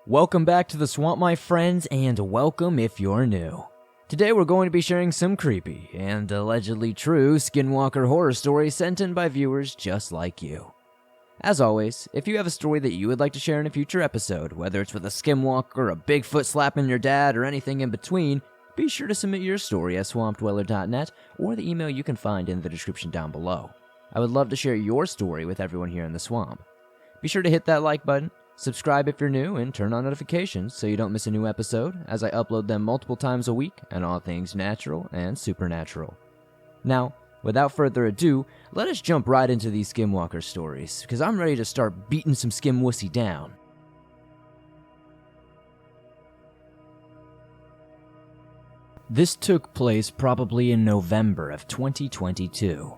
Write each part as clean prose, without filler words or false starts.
Welcome back to the swamp, my friends, and welcome if you're new. Today we're going to be sharing some creepy and allegedly true Skinwalker horror stories sent in by viewers just like you. As always, if you have a story that you would like to share in a future episode, whether it's with a Skinwalker, a Bigfoot slapping your dad, or anything in between, be sure to submit your story at swampdweller.net or the email you can find in the description down below. I would love to share your story with everyone here in the swamp. Be sure to hit that like button, subscribe if you're new, and turn on notifications so you don't miss a new episode, as I upload them multiple times a week on all things natural and supernatural. Now, without further ado, let us jump right into these Skinwalker stories, because I'm ready to start beating some Skimwussy down. This took place probably in November of 2022.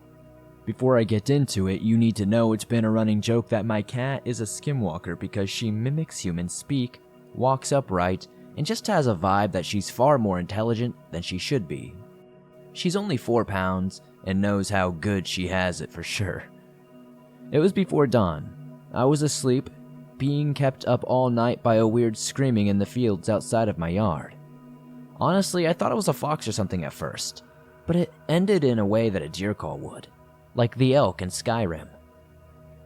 Before I get into it, you need to know it's been a running joke that my cat is a Skinwalker because she mimics human speak, walks upright, and just has a vibe that she's far more intelligent than she should be. She's only 4 pounds and knows how good she has it for sure. It was before dawn. I was asleep, being kept up all night by a weird screaming in the fields outside of my yard. Honestly, I thought it was a fox or something at first, but it ended in a way that a deer call would. Like the elk in Skyrim.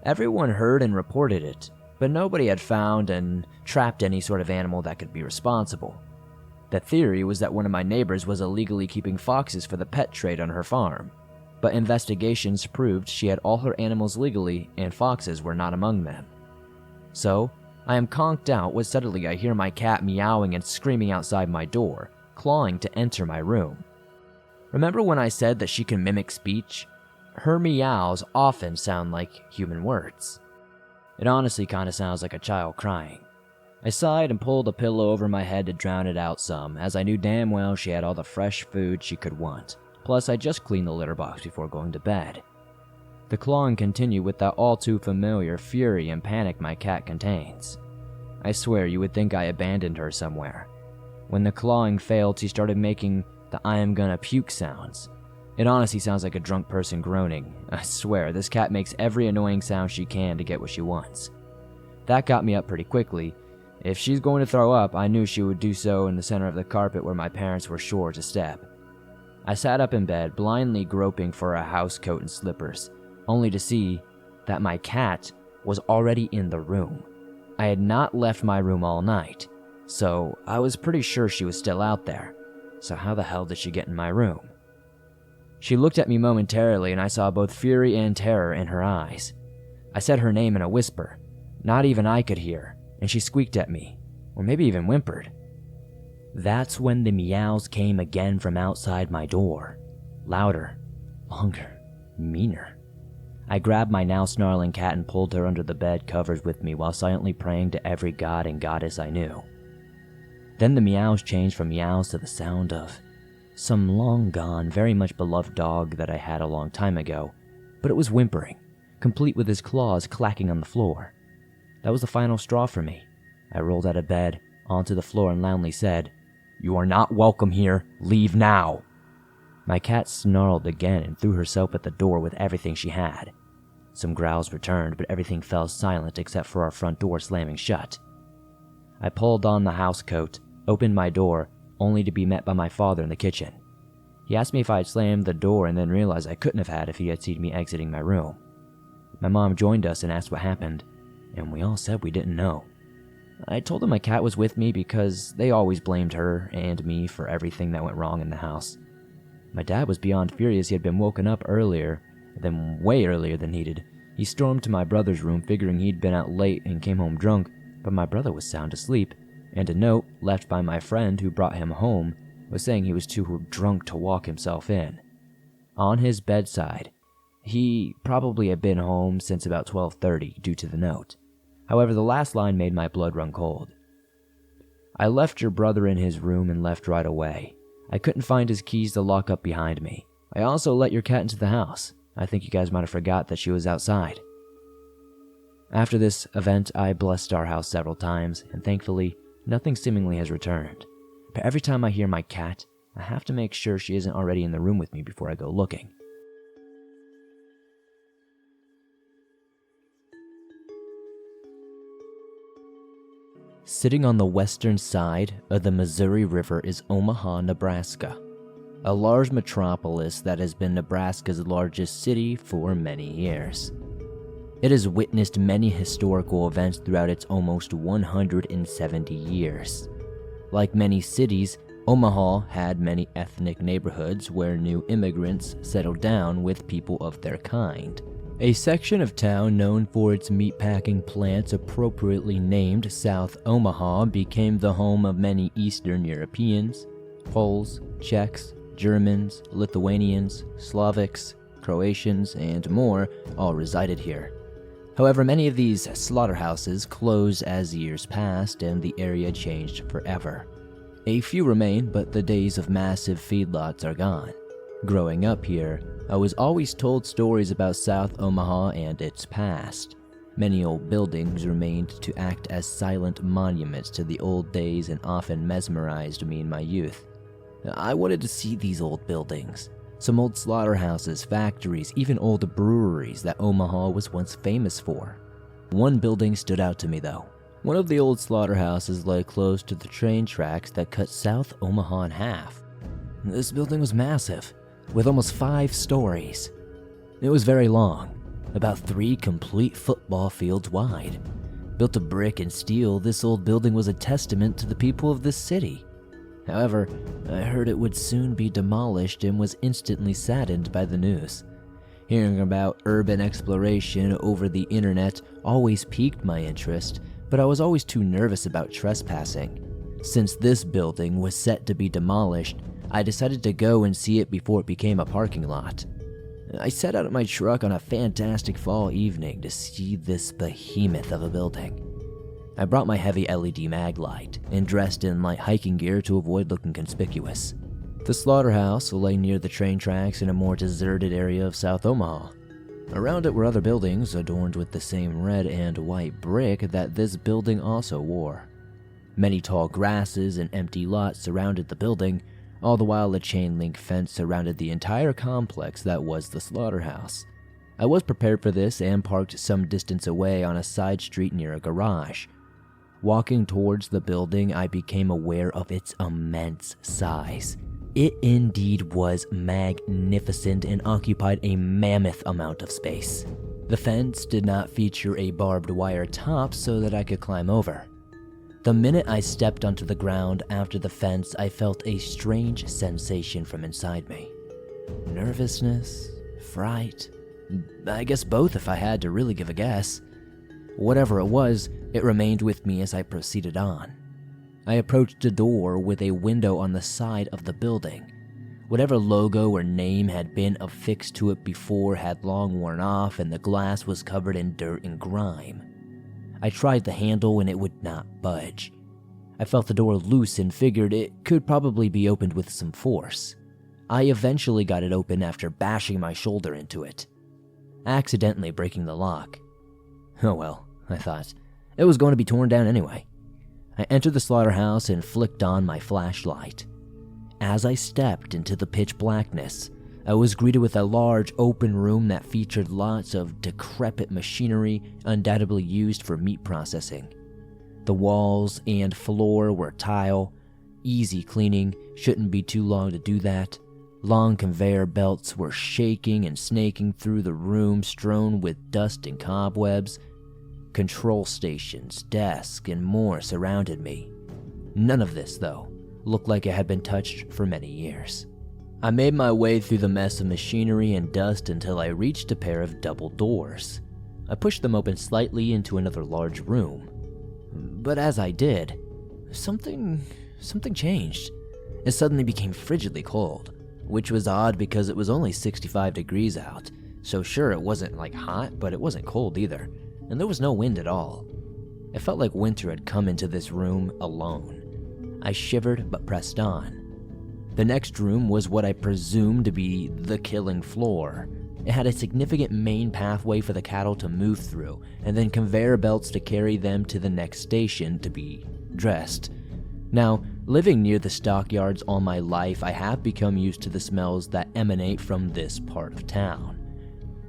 Everyone heard and reported it, but nobody had found and trapped any sort of animal that could be responsible. The theory was that one of my neighbors was illegally keeping foxes for the pet trade on her farm, but investigations proved she had all her animals legally and foxes were not among them. So, I am conked out when suddenly I hear my cat meowing and screaming outside my door, clawing to enter my room. Remember when I said that she can mimic speech? Her meows often sound like human words. It honestly kinda sounds like a child crying. I sighed and pulled a pillow over my head to drown it out some, as I knew damn well she had all the fresh food she could want. Plus, I just cleaned the litter box before going to bed. The clawing continued with that all too familiar fury and panic my cat contains. I swear you would think I abandoned her somewhere. When the clawing failed, she started making the I am gonna puke sounds. It honestly sounds like a drunk person groaning. I swear, this cat makes every annoying sound she can to get what she wants. That got me up pretty quickly. If she's going to throw up, I knew she would do so in the center of the carpet where my parents were sure to step. I sat up in bed, blindly groping for a house coat and slippers, only to see that my cat was already in the room. I had not left my room all night, so I was pretty sure she was still out there. So how the hell did she get in my room? She looked at me momentarily and I saw both fury and terror in her eyes. I said her name in a whisper. Not even I could hear, and she squeaked at me, or maybe even whimpered. That's when the meows came again from outside my door. Louder, longer, meaner. I grabbed my now snarling cat and pulled her under the bed covers with me while silently praying to every god and goddess I knew. Then the meows changed from meows to the sound of some long-gone, very much beloved dog that I had a long time ago, but it was whimpering, complete with his claws clacking on the floor. That was the final straw for me. I rolled out of bed, onto the floor, and loudly said, "You are not welcome here. Leave now." My cat snarled again and threw herself at the door with everything she had. Some growls returned, but everything fell silent except for our front door slamming shut. I pulled on the house coat, opened my door, only to be met by my father in the kitchen. He asked me if I had slammed the door and then realized I couldn't have had if he had seen me exiting my room. My mom joined us and asked what happened, and we all said we didn't know. I told them my cat was with me because they always blamed her and me for everything that went wrong in the house. My dad was beyond furious. He had been woken up earlier, way earlier than needed. He stormed to my brother's room figuring he'd been out late and came home drunk, but my brother was sound asleep. And a note left by my friend who brought him home was saying he was too drunk to walk himself in. On his bedside, he probably had been home since about 12:30 due to the note. However, the last line made my blood run cold. I left your brother in his room and left right away. I couldn't find his keys to lock up behind me. I also let your cat into the house. I think you guys might have forgot that she was outside. After this event, I blessed our house several times, and thankfully, nothing seemingly has returned, but every time I hear my cat, I have to make sure she isn't already in the room with me before I go looking. Sitting on the western side of the Missouri River is Omaha, Nebraska, a large metropolis that has been Nebraska's largest city for many years. It has witnessed many historical events throughout its almost 170 years. Like many cities, Omaha had many ethnic neighborhoods where new immigrants settled down with people of their kind. A section of town known for its meatpacking plants, appropriately named South Omaha, became the home of many Eastern Europeans, Poles, Czechs, Germans, Lithuanians, Slavics, Croatians, and more all resided here. However, many of these slaughterhouses closed as years passed and the area changed forever. A few remain, but the days of massive feedlots are gone. Growing up here, I was always told stories about South Omaha and its past. Many old buildings remained to act as silent monuments to the old days and often mesmerized me in my youth. I wanted to see these old buildings, some old slaughterhouses, factories, even old breweries that Omaha was once famous for. One building stood out to me though. One of the old slaughterhouses lay close to the train tracks that cut South Omaha in half. This building was massive, with almost 5 stories. It was very long, about 3 complete football fields wide. Built of brick and steel, this old building was a testament to the people of this city. However, I heard it would soon be demolished and was instantly saddened by the news. Hearing about urban exploration over the internet always piqued my interest, but I was always too nervous about trespassing. Since this building was set to be demolished, I decided to go and see it before it became a parking lot. I set out of my truck on a fantastic fall evening to see this behemoth of a building. I brought my heavy LED mag light and dressed in light hiking gear to avoid looking conspicuous. The slaughterhouse lay near the train tracks in a more deserted area of South Omaha. Around it were other buildings adorned with the same red and white brick that this building also wore. Many tall grasses and empty lots surrounded the building, all the while a chain-link fence surrounded the entire complex that was the slaughterhouse. I was prepared for this and parked some distance away on a side street near a garage. Walking towards the building, I became aware of its immense size. It indeed was magnificent and occupied a mammoth amount of space. The fence did not feature a barbed wire top so that I could climb over. The minute I stepped onto the ground after the fence, I felt a strange sensation from inside me. Nervousness, fright, I guess both if I had to really give a guess. Whatever it was, it remained with me as I proceeded on. I approached a door with a window on the side of the building. Whatever logo or name had been affixed to it before had long worn off and the glass was covered in dirt and grime. I tried the handle and it would not budge. I felt the door loose and figured it could probably be opened with some force. I eventually got it open after bashing my shoulder into it, accidentally breaking the lock. Oh well, I thought. It was going to be torn down anyway. I entered the slaughterhouse and flicked on my flashlight. As I stepped into the pitch blackness, I was greeted with a large open room that featured lots of decrepit machinery undoubtedly used for meat processing. The walls and floor were tile, easy cleaning, shouldn't be too long to do that. Long conveyor belts were shaking and snaking through the room strewn with dust and cobwebs. Control stations, desks, and more surrounded me. None of this, though, looked like it had been touched for many years. I made my way through the mess of machinery and dust until I reached a pair of double doors. I pushed them open slightly into another large room. But as I did, something changed. It suddenly became frigidly cold, which was odd because it was only 65 degrees out, so sure it wasn't like hot, but it wasn't cold either, and there was no wind at all. It felt like winter had come into this room alone. I shivered but pressed on. The next room was what I presumed to be the killing floor. It had a significant main pathway for the cattle to move through, and then conveyor belts to carry them to the next station to be dressed. Now, living near the stockyards all my life, I have become used to the smells that emanate from this part of town.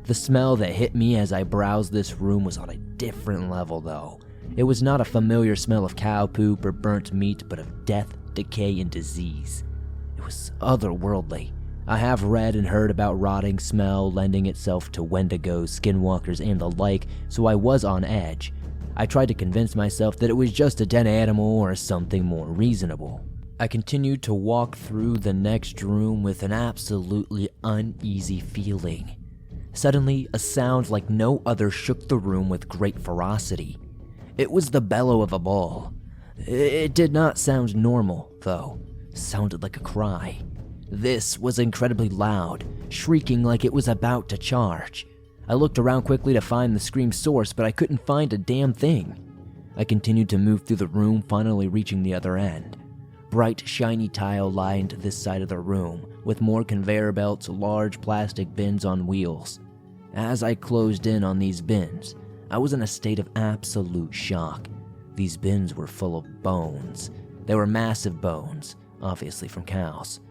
The smell that hit me as I browsed this room was on a different level though. It was not a familiar smell of cow poop or burnt meat, but of death, decay, and disease. It was otherworldly. I have read and heard about rotting smell lending itself to wendigos, skinwalkers, and the like, so I was on edge. I tried to convince myself that it was just a dead animal or something more reasonable. I continued to walk through the next room with an absolutely uneasy feeling. Suddenly, a sound like no other shook the room with great ferocity. It was the bellow of a bull. It did not sound normal, though. It sounded like a cry. This was incredibly loud, shrieking like it was about to charge. I looked around quickly to find the scream's source, but I couldn't find a damn thing. I continued to move through the room, finally reaching the other end. Bright, shiny tile lined this side of the room, with more conveyor belts, large plastic bins on wheels. As I closed in on these bins, I was in a state of absolute shock. These bins were full of bones. They were massive bones, obviously from cows.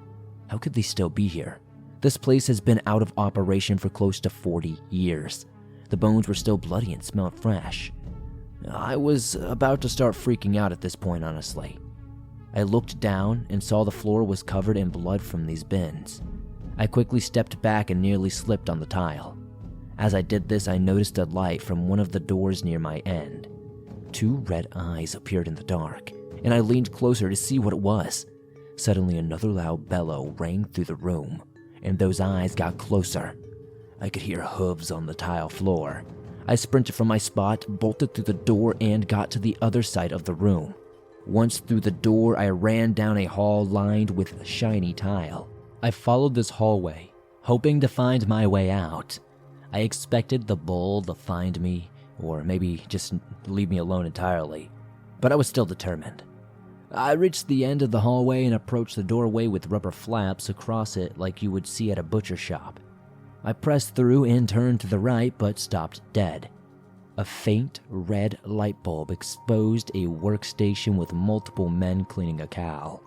How could they still be here? This place has been out of operation for close to 40 years. The bones were still bloody and smelled fresh. I was about to start freaking out at this point, honestly. I looked down and saw the floor was covered in blood from these bins. I quickly stepped back and nearly slipped on the tile. As I did this, I noticed a light from one of the doors near my end. 2 red eyes appeared in the dark, and I leaned closer to see what it was. Suddenly, another loud bellow rang through the room, and those eyes got closer. I could hear hooves on the tile floor. I sprinted from my spot, bolted through the door, and got to the other side of the room. Once through the door, I ran down a hall lined with shiny tile. I followed this hallway, hoping to find my way out. I expected the bull to find me, or maybe just leave me alone entirely, but I was still determined. I reached the end of the hallway and approached the doorway with rubber flaps across it like you would see at a butcher shop. I pressed through and turned to the right, but stopped dead. A faint red light bulb exposed a workstation with multiple men cleaning a cow.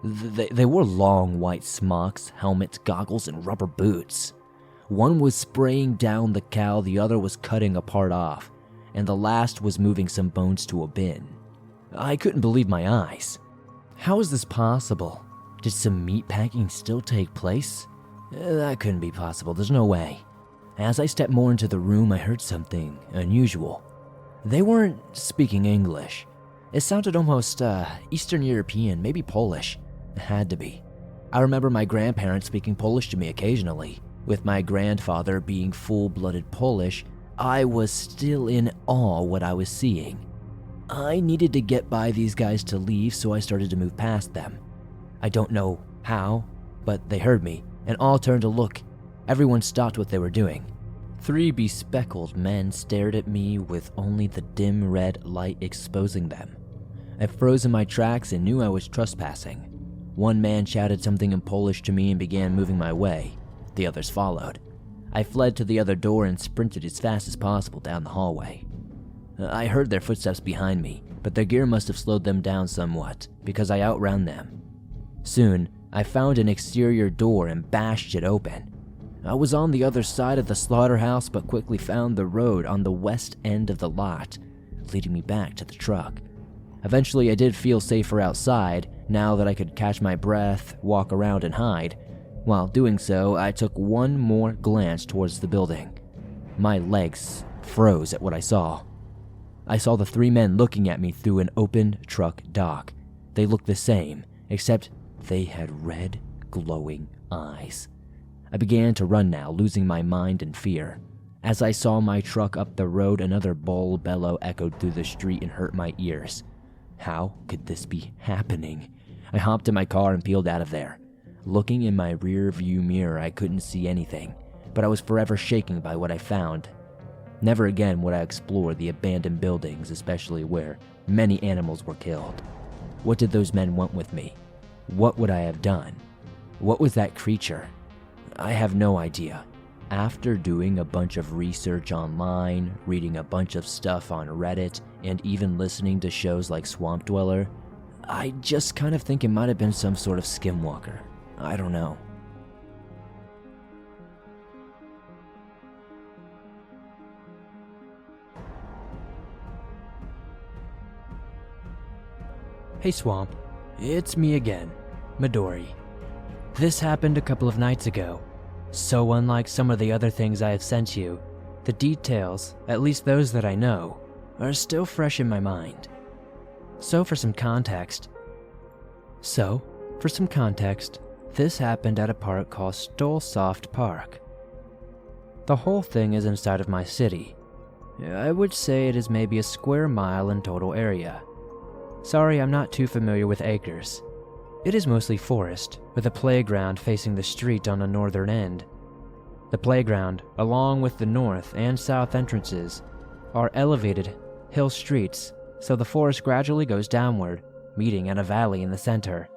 They wore long white smocks, helmets, goggles, and rubber boots. One was spraying down the cow, the other was cutting a part off, and the last was moving some bones to a bin. I couldn't believe my eyes. How is this possible? Did some meat packing still take place? That couldn't be possible, there's no way. As I stepped more into the room, I heard something unusual. They weren't speaking English. It sounded almost Eastern European, maybe Polish. It had to be. I remember my grandparents speaking Polish to me occasionally. With my grandfather being full-blooded Polish, I was still in awe what I was seeing. I needed to get by these guys to leave, so I started to move past them. I don't know how, but they heard me, and all turned to look. Everyone stopped what they were doing. 3 bespectacled men stared at me with only the dim red light exposing them. I froze in my tracks and knew I was trespassing. One man shouted something in Polish to me and began moving my way. The others followed. I fled to the other door and sprinted as fast as possible down the hallway. I heard their footsteps behind me, but their gear must have slowed them down somewhat, because I outran them. Soon, I found an exterior door and bashed it open. I was on the other side of the slaughterhouse, but quickly found the road on the west end of the lot, leading me back to the truck. Eventually, I did feel safer outside, now that I could catch my breath, walk around, and hide. While doing so, I took one more glance towards the building. My legs froze at what I saw. I saw the 3 men looking at me through an open truck dock. They looked the same, except they had red, glowing eyes. I began to run now, losing my mind in fear. As I saw my truck up the road, another bull bellow echoed through the street and hurt my ears. How could this be happening? I hopped in my car and peeled out of there. Looking in my rear view mirror, I couldn't see anything, but I was forever shaken by what I found. Never again would I explore the abandoned buildings, especially where many animals were killed. What did those men want with me? What would I have done? What was that creature? I have no idea. After doing a bunch of research online, reading a bunch of stuff on Reddit, and even listening to shows like Swamp Dweller, I just kind of think it might have been some sort of skinwalker. I don't know. Hey Swamp, it's me again, Midori. This happened a couple of nights ago, so unlike some of the other things I have sent you, the details, at least those that I know, are still fresh in my mind. So for some context, this happened at a park called Stolsoft Park. The whole thing is inside of my city. I would say it is maybe a square mile in total area. Sorry, I'm not too familiar with acres. It is mostly forest, with a playground facing the street on the northern end. The playground, along with the north and south entrances, are elevated hill streets, so the forest gradually goes downward, meeting at a valley in the center.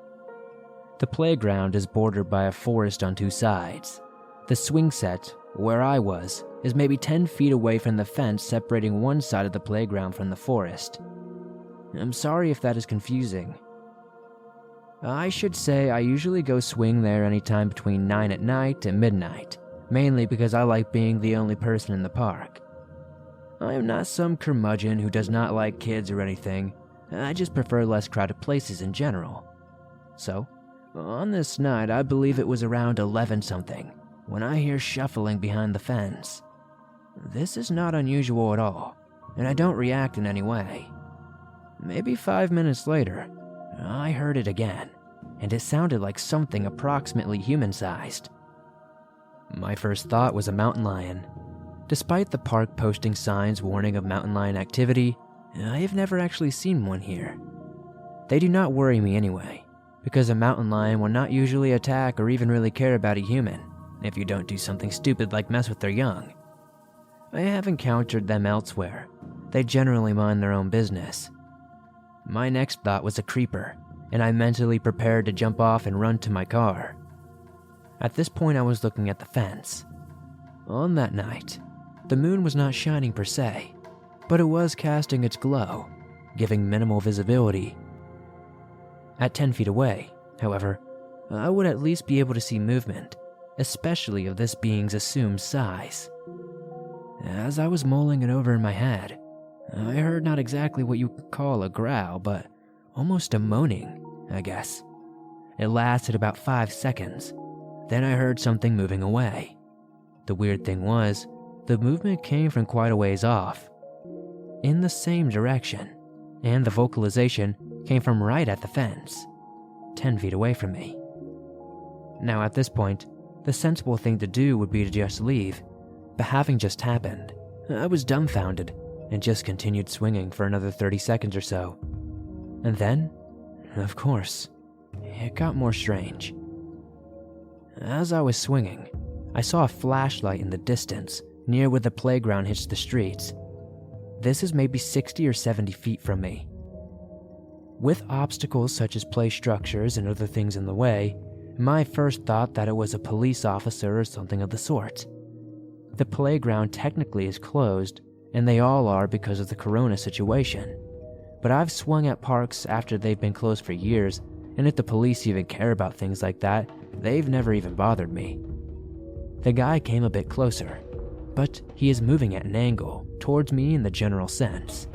The playground is bordered by a forest on two sides. The swing set, where I was, is maybe 10 feet away from the fence separating one side of the playground from the forest. I'm sorry if that is confusing. I should say I usually go swing there anytime between 9 at night and midnight, mainly because I like being the only person in the park. I am not some curmudgeon who does not like kids or anything, I just prefer less crowded places in general. So, on this night I believe it was around 11-something, when I hear shuffling behind the fence. This is not unusual at all, and I don't react in any way. Maybe 5 minutes later, I heard it again, and it sounded like something approximately human-sized. My first thought was a mountain lion. Despite the park posting signs warning of mountain lion activity, I have never actually seen one here. They do not worry me anyway, because a mountain lion will not usually attack or even really care about a human if you don't do something stupid like mess with their young. I have encountered them elsewhere. They generally mind their own business. My next thought was a creeper, and I mentally prepared to jump off and run to my car. At this point I was looking at the fence. On that night, the moon was not shining per se, but it was casting its glow, giving minimal visibility. At 10 feet away, however, I would at least be able to see movement, especially of this being's assumed size. As I was mulling it over in my head, I heard not exactly what you could call a growl, but almost a moaning, I guess. It lasted about 5 seconds. Then I heard something moving away. The weird thing was, the movement came from quite a ways off, in the same direction, and the vocalization came from right at the fence, 10 feet away from me. Now at this point, the sensible thing to do would be to just leave, but having just happened, I was dumbfounded and just continued swinging for another 30 seconds or so. And then, of course, it got more strange. As I was swinging, I saw a flashlight in the distance, near where the playground hits the streets. This is maybe 60 or 70 feet from me. With obstacles such as play structures and other things in the way, my first thought that it was a police officer or something of the sort. The playground technically is closed, and they all are because of the corona situation. But I've swung at parks after they've been closed for years, and if the police even care about things like that, they've never even bothered me. The guy came a bit closer, but he is moving at an angle towards me in the general sense,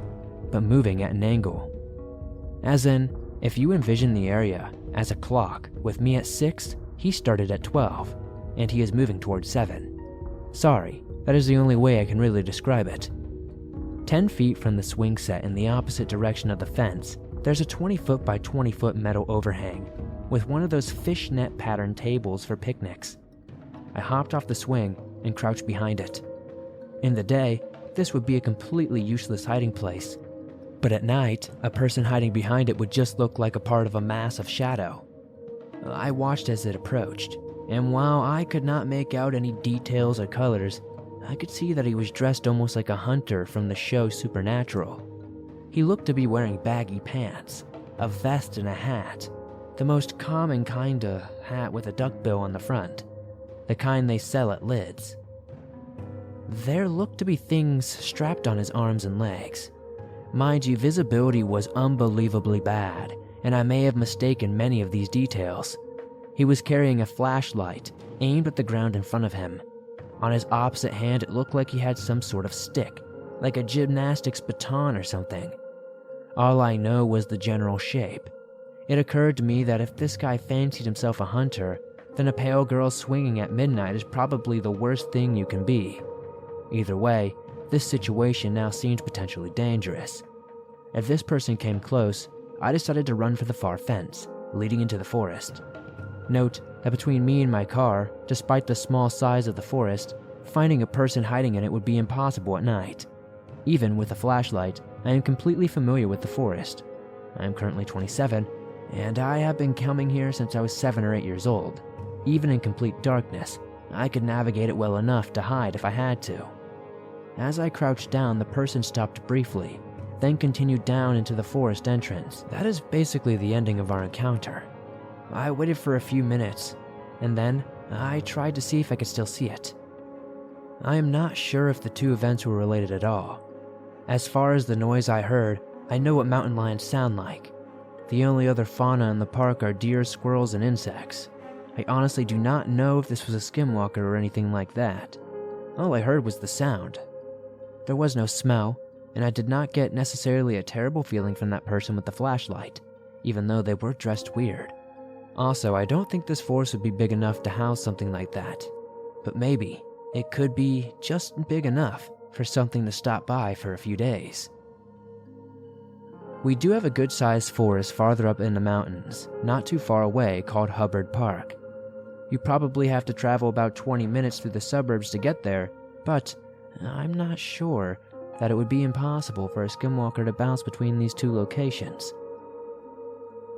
but moving at an angle. As in, if you envision the area as a clock, with me at 6, he started at 12, and he is moving towards 7. Sorry, that is the only way I can really describe it. 10 feet from the swing set in the opposite direction of the fence, there's a 20-foot by 20-foot metal overhang with one of those fishnet pattern tables for picnics. I hopped off the swing and crouched behind it. In the day, this would be a completely useless hiding place, but at night, a person hiding behind it would just look like a part of a mass of shadow. I watched as it approached, and while I could not make out any details or colors, I could see that he was dressed almost like a hunter from the show Supernatural. He looked to be wearing baggy pants, a vest and a hat, the most common kinda hat with a duckbill on the front, the kind they sell at lids. There looked to be things strapped on his arms and legs. Mind you, visibility was unbelievably bad, and I may have mistaken many of these details. He was carrying a flashlight, aimed at the ground in front of him. On his opposite hand, it looked like he had some sort of stick, like a gymnastics baton or something. All I know was the general shape, It occurred to me that if this guy fancied himself a hunter, then a pale girl swinging at midnight is probably the worst thing you can be. Either way, this situation now seemed potentially dangerous. If this person came close, I decided to run for the far fence, leading into the forest. Note that between me and my car, despite the small size of the forest, finding a person hiding in it would be impossible at night. Even with a flashlight, I am completely familiar with the forest. I am currently 27, and I have been coming here since I was 7 or 8 years old. Even in complete darkness, I could navigate it well enough to hide if I had to. As I crouched down, the person stopped briefly, then continued down into the forest entrance. That is basically the ending of our encounter. I waited for a few minutes, and then I tried to see if I could still see it. I am not sure if the two events were related at all. As far as the noise I heard, I know what mountain lions sound like. The only other fauna in the park are deer, squirrels, and insects. I honestly do not know if this was a skinwalker or anything like that. All I heard was the sound. There was no smell, and I did not get necessarily a terrible feeling from that person with the flashlight, even though they were dressed weird. Also, I don't think this forest would be big enough to house something like that, but maybe it could be just big enough for something to stop by for a few days. We do have a good-sized forest farther up in the mountains, not too far away, called Hubbard Park. You probably have to travel about 20 minutes through the suburbs to get there, but I'm not sure that it would be impossible for a skinwalker to bounce between these two locations.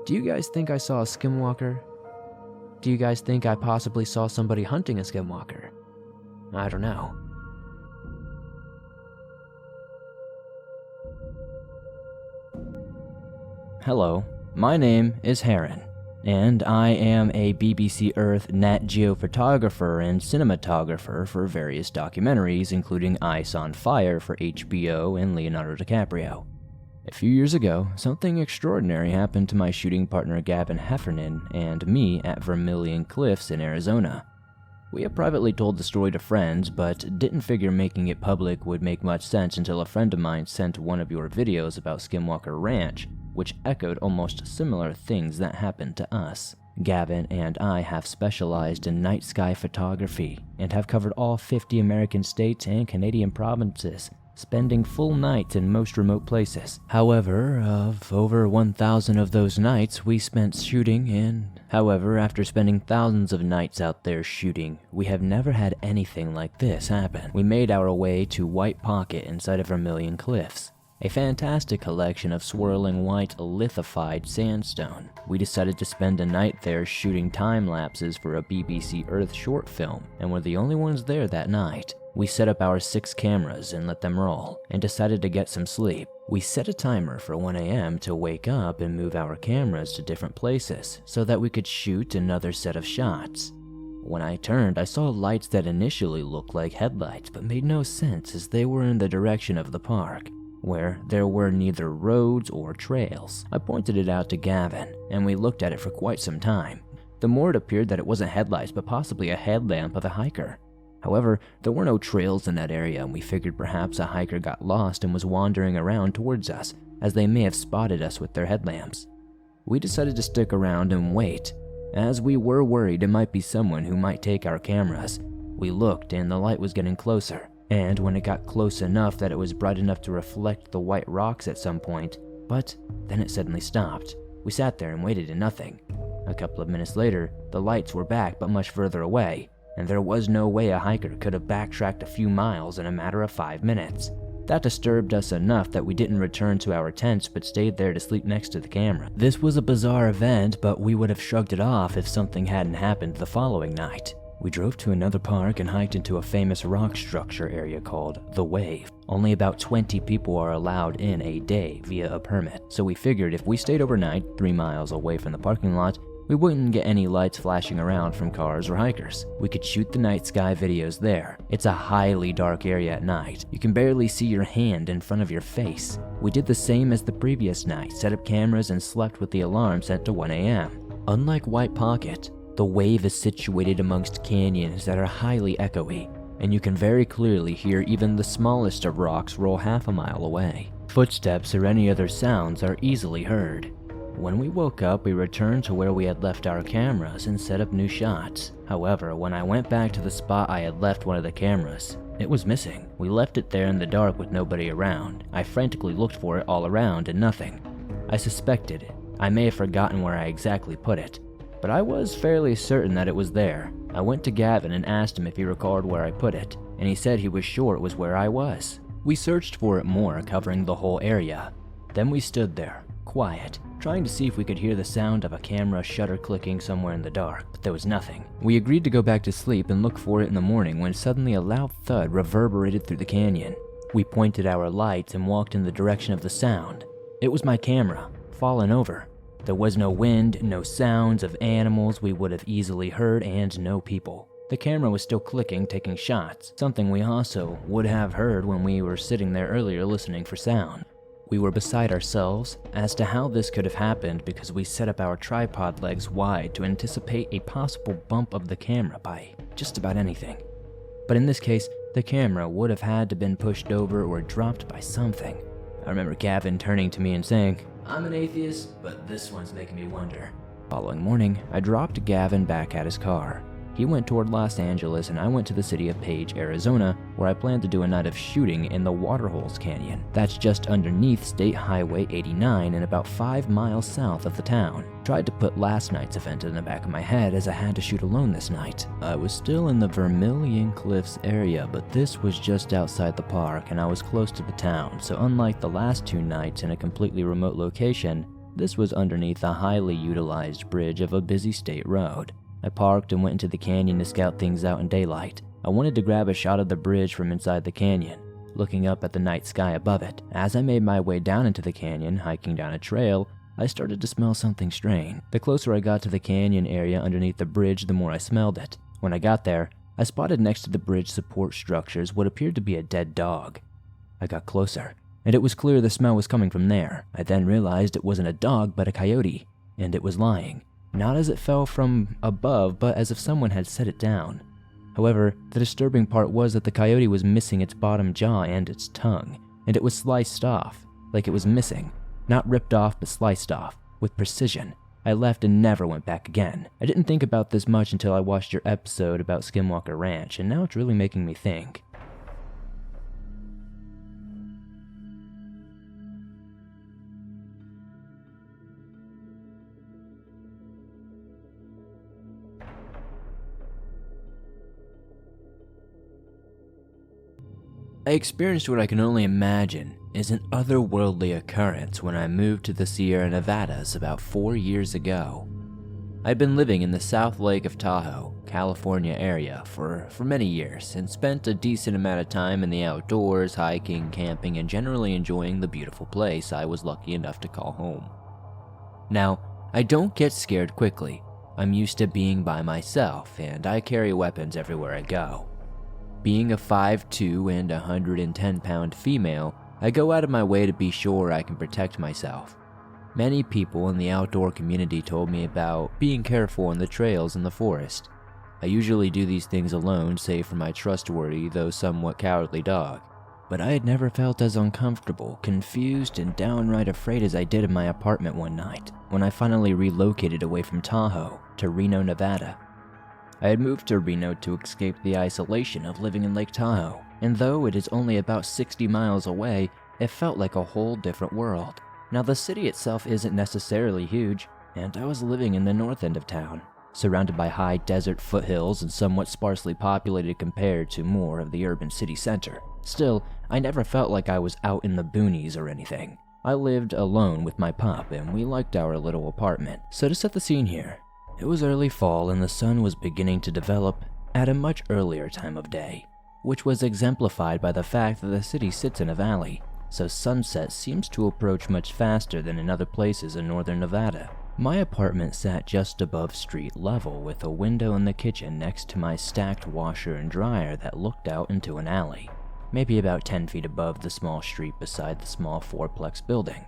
Do you guys think I saw a skinwalker? Do you guys think I possibly saw somebody hunting a skinwalker? I don't know. Hello, my name is Heron, and I am a BBC Earth Nat Geo photographer and cinematographer for various documentaries, including Ice on Fire for HBO and Leonardo DiCaprio. A few years ago, something extraordinary happened to my shooting partner Gavin Heffernan and me at Vermilion Cliffs in Arizona. We have privately told the story to friends, but didn't figure making it public would make much sense until a friend of mine sent one of your videos about Skinwalker Ranch, which echoed almost similar things that happened to us. Gavin and I have specialized in night sky photography and have covered all 50 American states and Canadian provinces, spending full nights in most remote places. However, of over 1,000 of those nights we spent shooting after spending thousands of nights out there shooting, we have never had anything like this happen. We made our way to White Pocket inside of Vermilion Cliffs, a fantastic collection of swirling white lithified sandstone. We decided to spend a night there shooting time lapses for a BBC Earth short film, and were the only ones there that night. We set up our 6 cameras and let them roll, and decided to get some sleep. We set a timer for 1 a.m. to wake up and move our cameras to different places so that we could shoot another set of shots. When I turned, I saw lights that initially looked like headlights but made no sense as they were in the direction of the park, where there were neither roads or trails. I pointed it out to Gavin, and we looked at it for quite some time. The more it appeared that it wasn't headlights but possibly a headlamp of a hiker. However, there were no trails in that area, and we figured perhaps a hiker got lost and was wandering around towards us, as they may have spotted us with their headlamps. We decided to stick around and wait, as we were worried it might be someone who might take our cameras. We looked and the light was getting closer, and when it got close enough that it was bright enough to reflect the white rocks at some point, but then it suddenly stopped. We sat there and waited and nothing. A couple of minutes later, the lights were back but much further away, and there was no way a hiker could have backtracked a few miles in a matter of 5 minutes. That disturbed us enough that we didn't return to our tents but stayed there to sleep next to the camera. This was a bizarre event, but we would have shrugged it off if something hadn't happened the following night. We drove to another park and hiked into a famous rock structure area called The Wave. Only about 20 people are allowed in a day via a permit, so we figured if we stayed overnight 3 miles away from the parking lot, we wouldn't get any lights flashing around from cars or hikers. We could shoot the night sky videos there. It's a highly dark area at night. You can barely see your hand in front of your face. We did the same as the previous night, set up cameras and slept with the alarm set to 1 a.m. Unlike White Pocket, The Wave is situated amongst canyons that are highly echoey, and you can very clearly hear even the smallest of rocks roll half a mile away. Footsteps or any other sounds are easily heard. When we woke up, we returned to where we had left our cameras and set up new shots. However, when I went back to the spot I had left one of the cameras, it was missing. We left it there in the dark with nobody around. I frantically looked for it all around and nothing. I suspected I may have forgotten where I exactly put it, but I was fairly certain that it was there. I went to Gavin and asked him if he recalled where I put it, and he said he was sure it was where I was. We searched for it more, covering the whole area. Then we stood there, quiet, trying to see if we could hear the sound of a camera shutter clicking somewhere in the dark, but there was nothing. We agreed to go back to sleep and look for it in the morning when suddenly a loud thud reverberated through the canyon. We pointed our lights and walked in the direction of the sound. It was my camera, fallen over. There was no wind, no sounds of animals we would have easily heard, and no people. The camera was still clicking, taking shots, something we also would have heard when we were sitting there earlier listening for sound. We were beside ourselves as to how this could have happened because we set up our tripod legs wide to anticipate a possible bump of the camera by just about anything. But in this case, the camera would have had to been pushed over or dropped by something. I remember Gavin turning to me and saying, "I'm an atheist, but this one's making me wonder." Following morning, I dropped Gavin back at his car. He went toward Los Angeles and I went to the city of Page, Arizona, where I planned to do a night of shooting in the Waterholes Canyon. That's just underneath State Highway 89 and about 5 miles south of the town. Tried to put last night's event in the back of my head as I had to shoot alone this night. I was still in the Vermilion Cliffs area, but this was just outside the park and I was close to the town, so unlike the last 2 nights in a completely remote location, this was underneath a highly utilized bridge of a busy state road. I parked and went into the canyon to scout things out in daylight. I wanted to grab a shot of the bridge from inside the canyon, looking up at the night sky above it. As I made my way down into the canyon, hiking down a trail, I started to smell something strange. The closer I got to the canyon area underneath the bridge, the more I smelled it. When I got there, I spotted next to the bridge support structures what appeared to be a dead dog. I got closer, and it was clear the smell was coming from there. I then realized it wasn't a dog, but a coyote, and it was lying. Not as it fell from above, but as if someone had set it down. However, the disturbing part was that the coyote was missing its bottom jaw and its tongue, and it was sliced off, like it was missing. Not ripped off, but sliced off, with precision. I left and never went back again. I didn't think about this much until I watched your episode about Skinwalker Ranch, and now it's really making me think. I experienced what I can only imagine is an otherworldly occurrence when I moved to the Sierra Nevadas about 4 years ago. I'd been living in the South Lake of Tahoe, California area for many years and spent a decent amount of time in the outdoors, hiking, camping, and generally enjoying the beautiful place I was lucky enough to call home. Now, I don't get scared quickly. I'm used to being by myself, and I carry weapons everywhere I go. Being a 5'2" and 110-pound female, I go out of my way to be sure I can protect myself. Many people in the outdoor community told me about being careful on the trails in the forest. I usually do these things alone, save for my trustworthy, though somewhat cowardly dog. But I had never felt as uncomfortable, confused, and downright afraid as I did in my apartment one night, when I finally relocated away from Tahoe to Reno, Nevada. I had moved to Reno to escape the isolation of living in Lake Tahoe, and though it is only about 60 miles away, it felt like a whole different world. Now the city itself isn't necessarily huge, and I was living in the north end of town, surrounded by high desert foothills and somewhat sparsely populated compared to more of the urban city center. Still, I never felt like I was out in the boonies or anything. I lived alone with my pup, and we liked our little apartment. So to set the scene here, it was early fall and the sun was beginning to develop at a much earlier time of day, which was exemplified by the fact that the city sits in a valley, so sunset seems to approach much faster than in other places in northern Nevada. My apartment sat just above street level with a window in the kitchen next to my stacked washer and dryer that looked out into an alley, maybe about 10 feet above the small street beside the small fourplex building.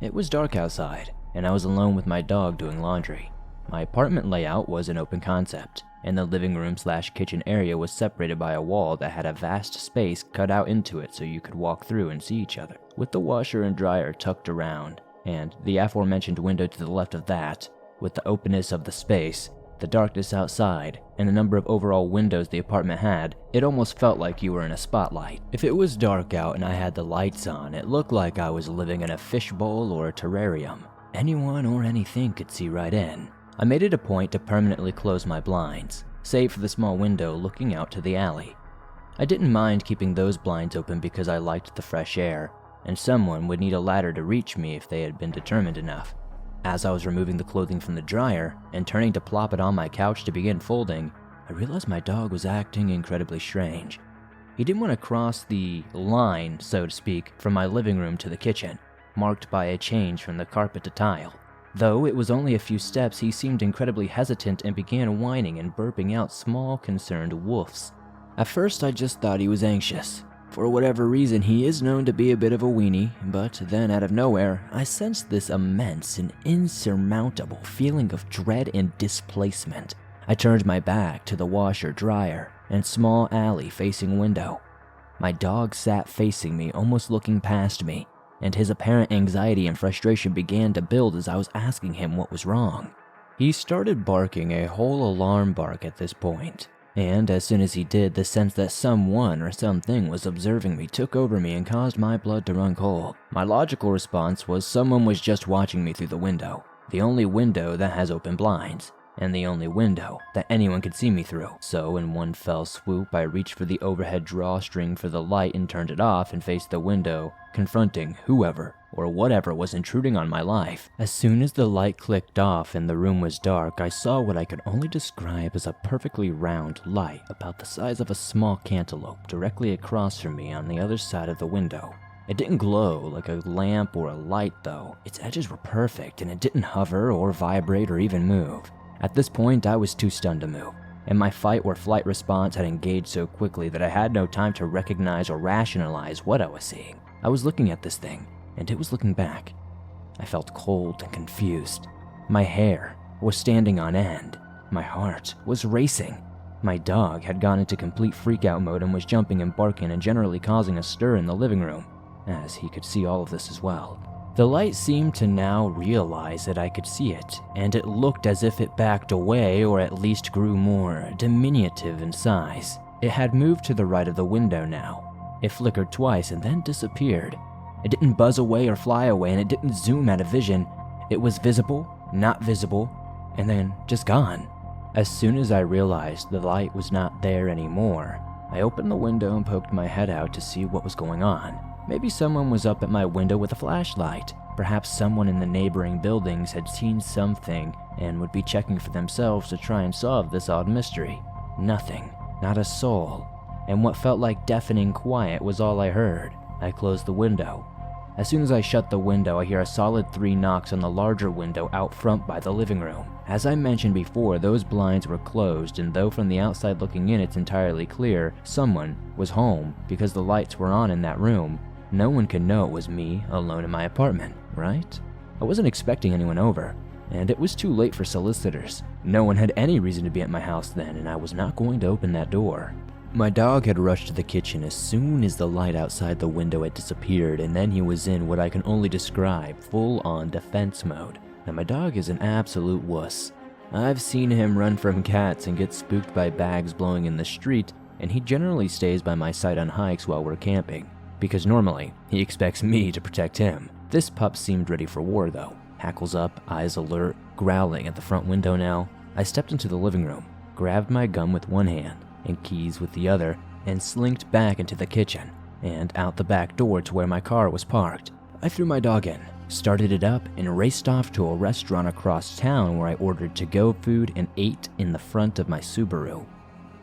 It was dark outside, and I was alone with my dog doing laundry. My apartment layout was an open concept, and the living room/kitchen area was separated by a wall that had a vast space cut out into it so you could walk through and see each other. With the washer and dryer tucked around, and the aforementioned window to the left of that, with the openness of the space, the darkness outside, and the number of overall windows the apartment had, it almost felt like you were in a spotlight. If it was dark out and I had the lights on, it looked like I was living in a fishbowl or a terrarium. Anyone or anything could see right in. I made it a point to permanently close my blinds, save for the small window looking out to the alley. I didn't mind keeping those blinds open because I liked the fresh air, and someone would need a ladder to reach me if they had been determined enough. As I was removing the clothing from the dryer and turning to plop it on my couch to begin folding, I realized my dog was acting incredibly strange. He didn't want to cross the line, so to speak, from my living room to the kitchen, marked by a change from the carpet to tile. Though it was only a few steps, he seemed incredibly hesitant and began whining and burping out small, concerned woofs. At first, I just thought he was anxious. For whatever reason, he is known to be a bit of a weenie, but then out of nowhere, I sensed this immense and insurmountable feeling of dread and displacement. I turned my back to the washer, dryer, and small alley-facing window. My dog sat facing me, almost looking past me, and his apparent anxiety and frustration began to build as I was asking him what was wrong. He started barking a whole alarm bark at this point. And as soon as he did, the sense that someone or something was observing me took over me and caused my blood to run cold. My logical response was someone was just watching me through the window, the only window that has open blinds, and the only window that anyone could see me through. So in one fell swoop, I reached for the overhead drawstring for the light and turned it off and faced the window, confronting whoever or whatever was intruding on my life. As soon as the light clicked off and the room was dark, I saw what I could only describe as a perfectly round light about the size of a small cantaloupe directly across from me on the other side of the window. It didn't glow like a lamp or a light though. Its edges were perfect and it didn't hover or vibrate or even move. At this point, I was too stunned to move, and my fight or flight response had engaged so quickly that I had no time to recognize or rationalize what I was seeing. I was looking at this thing, and it was looking back. I felt cold and confused. My hair was standing on end. My heart was racing. My dog had gone into complete freakout mode and was jumping and barking and generally causing a stir in the living room, as he could see all of this as well. The light seemed to now realize that I could see it, and it looked as if it backed away or at least grew more diminutive in size. It had moved to the right of the window now. It flickered twice and then disappeared. It didn't buzz away or fly away, and it didn't zoom out of vision. It was visible, not visible, and then just gone. As soon as I realized the light was not there anymore, I opened the window and poked my head out to see what was going on. Maybe someone was up at my window with a flashlight. Perhaps someone in the neighboring buildings had seen something and would be checking for themselves to try and solve this odd mystery. Nothing, not a soul, and what felt like deafening quiet was all I heard. I closed the window. As soon as I shut the window, I hear a solid 3 knocks on the larger window out front by the living room. As I mentioned before, those blinds were closed, and though from the outside looking in it's entirely clear someone was home because the lights were on in that room, no one could know it was me alone in my apartment, right? I wasn't expecting anyone over, and it was too late for solicitors. No one had any reason to be at my house then, and I was not going to open that door. My dog had rushed to the kitchen as soon as the light outside the window had disappeared, and then he was in what I can only describe full-on defense mode. Now my dog is an absolute wuss. I've seen him run from cats and get spooked by bags blowing in the street, and he generally stays by my side on hikes while we're camping, because normally he expects me to protect him. This pup seemed ready for war though. Hackles up, eyes alert, growling at the front window now. I stepped into the living room, grabbed my gun with one hand and keys with the other, and slinked back into the kitchen and out the back door to where my car was parked. I threw my dog in, started it up, and raced off to a restaurant across town where I ordered to-go food and ate in the front of my Subaru.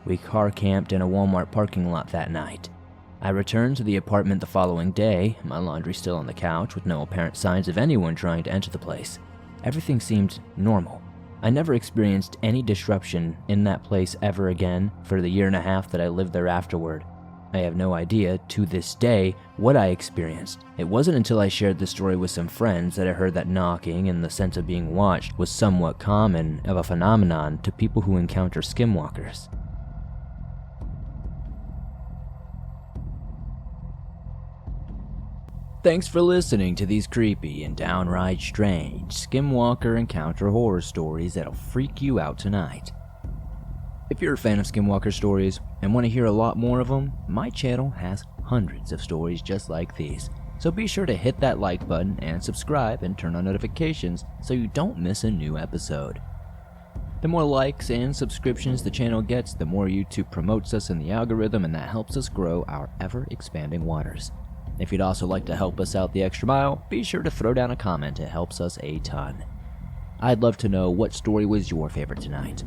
We car camped in a Walmart parking lot that night. I returned to the apartment the following day, my laundry still on the couch with no apparent signs of anyone trying to enter the place. Everything seemed normal. I never experienced any disruption in that place ever again for the 1.5 years that I lived there afterward. I have no idea, to this day, what I experienced. It wasn't until I shared the story with some friends that I heard that knocking and the sense of being watched was somewhat common of a phenomenon to people who encounter skinwalkers. Thanks for listening to these creepy and downright strange Skinwalker encounter horror stories that'll freak you out tonight. If you're a fan of Skinwalker stories and want to hear a lot more of them, my channel has hundreds of stories just like these, so be sure to hit that like button and subscribe and turn on notifications so you don't miss a new episode. The more likes and subscriptions the channel gets, the more YouTube promotes us in the algorithm, and that helps us grow our ever-expanding waters. If you'd also like to help us out the extra mile, be sure to throw down a comment, it helps us a ton. I'd love to know what story was your favorite tonight.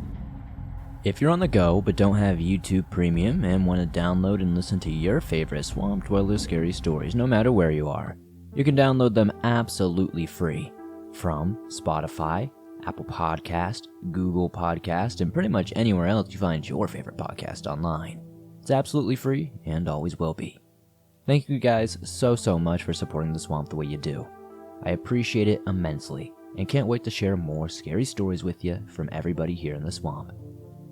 If you're on the go but don't have YouTube Premium and want to download and listen to your favorite Swamp Dweller scary stories no matter where you are, you can download them absolutely free from Spotify, Apple Podcast, Google Podcast, and pretty much anywhere else you find your favorite podcast online. It's absolutely free and always will be. Thank you guys so much for supporting the Swamp the way you do. I appreciate it immensely and can't wait to share more scary stories with you from everybody here in the Swamp.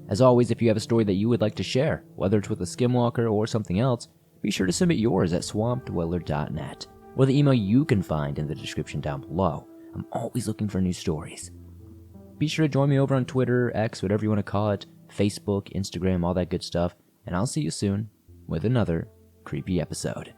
As always, if you have a story that you would like to share, whether it's with a Skinwalker or something else, be sure to submit yours at swampdweller.net or the email you can find in the description down below. I'm always looking for new stories. Be sure to join me over on Twitter, X, whatever you want to call it, Facebook, Instagram, all that good stuff, and I'll see you soon with another creepy episode.